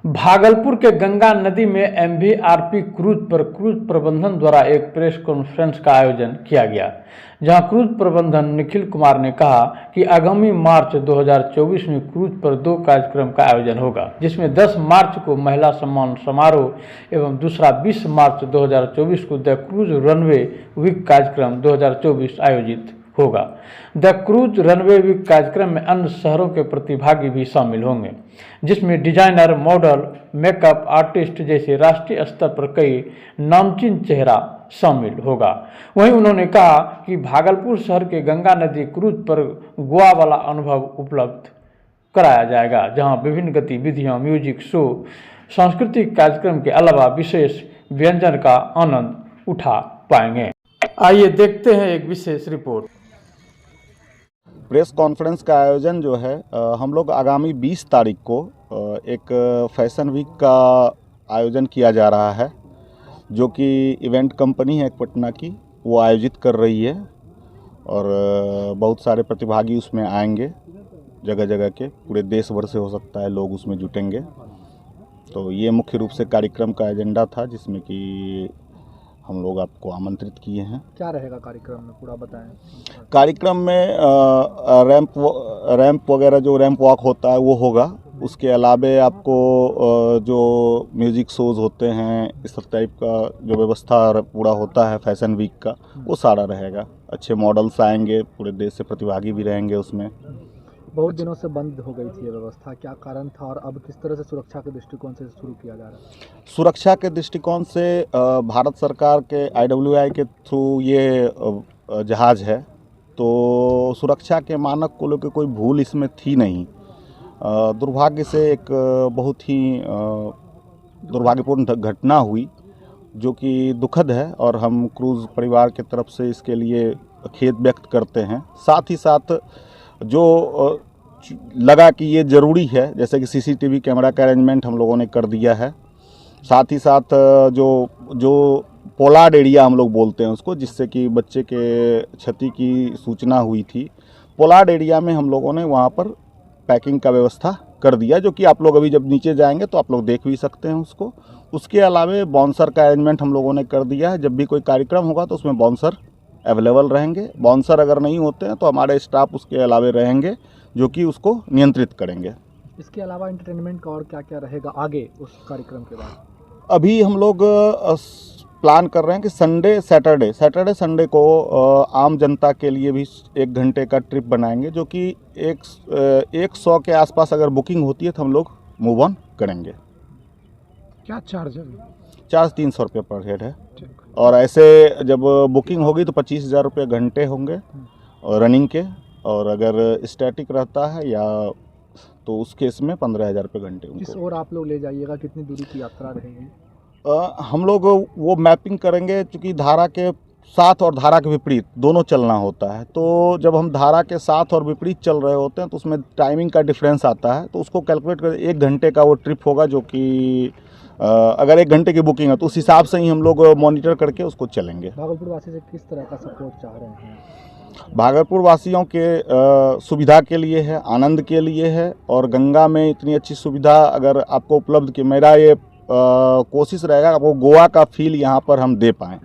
भागलपुर के गंगा नदी में एमवीआरपी क्रूज पर क्रूज प्रबंधन द्वारा एक प्रेस कॉन्फ्रेंस का आयोजन किया गया, जहां क्रूज प्रबंधन निखिल कुमार ने कहा कि आगामी मार्च 2024 में क्रूज पर 2 कार्यक्रम का आयोजन होगा, जिसमें 10 मार्च को महिला सम्मान समारोह एवं दूसरा 20 मार्च 2024 को द क्रूज रनवे वीक कार्यक्रम 2024 आयोजित होगा। द क्रूज रनवे वीक कार्यक्रम में अन्य शहरों के प्रतिभागी भी शामिल होंगे, जिसमें डिजाइनर, मॉडल, मेकअप आर्टिस्ट जैसे राष्ट्रीय स्तर पर कई नामचीन चेहरा शामिल होगा। वहीं उन्होंने कहा कि भागलपुर शहर के गंगा नदी क्रूज पर गोवा वाला अनुभव उपलब्ध कराया जाएगा, जहां विभिन्न गतिविधियां, म्यूजिक शो, सांस्कृतिक कार्यक्रम के अलावा विशेष व्यंजन का आनंद उठा पाएंगे। आइए देखते हैं एक विशेष रिपोर्ट। प्रेस कॉन्फ्रेंस का आयोजन जो है हम लोग आगामी 20 तारीख को एक फैशन वीक का आयोजन किया जा रहा है, जो कि इवेंट कंपनी है एक पटना की, वो आयोजित कर रही है और बहुत सारे प्रतिभागी उसमें आएंगे, जगह जगह के, पूरे देश भर से हो सकता है लोग उसमें जुटेंगे। तो ये मुख्य रूप से कार्यक्रम का एजेंडा था, जिसमें कि हम लोग आपको आमंत्रित किए हैं। क्या रहेगा कार्यक्रम में, पूरा बताएं। कार्यक्रम में रैंप वगैरह, जो रैंप वॉक होता है वो होगा। उसके अलावे आपको जो म्यूज़िक शोज़ होते हैं, इस टाइप का जो व्यवस्था पूरा होता है फैशन वीक का, वो सारा रहेगा। अच्छे मॉडल्स आएंगे, पूरे देश से प्रतिभागी भी रहेंगे उसमें। बहुत दिनों से बंद हो गई थी ये व्यवस्था, क्या कारण था और अब किस तरह से सुरक्षा के दृष्टिकोण से शुरू किया जा रहा है? सुरक्षा के दृष्टिकोण से भारत सरकार के IWI के थ्रू ये जहाज़ है, तो सुरक्षा के मानक को लेकर कोई भूल इसमें थी नहीं। दुर्भाग्य से एक बहुत ही दुर्भाग्यपूर्ण घटना हुई, जो कि दुखद है, और हम क्रूज़ परिवार की तरफ से इसके लिए खेद व्यक्त करते हैं। साथ ही साथ जो लगा कि ये ज़रूरी है, जैसे कि CCTV कैमरा का अरेंजमेंट हम लोगों ने कर दिया है। साथ ही साथ जो पोलार्ड एरिया हम लोग बोलते हैं उसको, जिससे कि बच्चे के क्षति की सूचना हुई थी, पोलार्ड एरिया में हम लोगों ने वहाँ पर पैकिंग का व्यवस्था कर दिया, जो कि आप लोग अभी जब नीचे जाएंगे तो आप लोग देख भी सकते हैं उसको। उसके अलावा बाउंसर का अरेंजमेंट हम लोगों ने कर दिया है। जब भी कोई कार्यक्रम होगा तो उसमें बाउंसर अवेलेबल रहेंगे। बाउंसर अगर नहीं होते हैं तो हमारे स्टाफ उसके अलावा रहेंगे, जो कि उसको नियंत्रित करेंगे। इसके अलावा एंटरटेनमेंट का और क्या क्या रहेगा आगे उस कार्यक्रम के बाद? अभी हम लोग प्लान कर रहे हैं कि सैटरडे संडे को आम जनता के लिए भी 1 घंटे का ट्रिप बनाएंगे, जो कि 100 के आसपास अगर बुकिंग होती है तो हम लोग मूव ऑन करेंगे। क्या चार्ज है? चार्ज 300 रुपये पर हेड है, और ऐसे जब बुकिंग होगी तो 25,000 रुपये घंटे होंगे और रनिंग के, और अगर स्टैटिक रहता है या तो उस केस में 15,000 रुपये घंटे उनको। किस ओर आप लोग ले जाइएगा, कितनी दूरी की यात्रा रहेगी? हम लोग वो मैपिंग करेंगे, क्योंकि धारा के साथ और धारा के विपरीत दोनों चलना होता है। तो जब हम धारा के साथ और विपरीत चल रहे होते हैं तो उसमें टाइमिंग का डिफरेंस आता है, तो उसको कैलकुलेट कर 1 घंटे का वो ट्रिप होगा, जो कि अगर 1 घंटे की बुकिंग है तो उस हिसाब से ही हम लोग मॉनिटर करके उसको चलेंगे। भागलपुर वासी से किस तरह का सपोर्ट चाह रहे हैं? भागलपुर वासियों के सुविधा के लिए है, आनंद के लिए है, और गंगा में इतनी अच्छी सुविधा अगर आपको उपलब्ध, कि मेरा ये कोशिश रहेगा आपको गोवा का फील यहाँ पर हम दे पाएँ।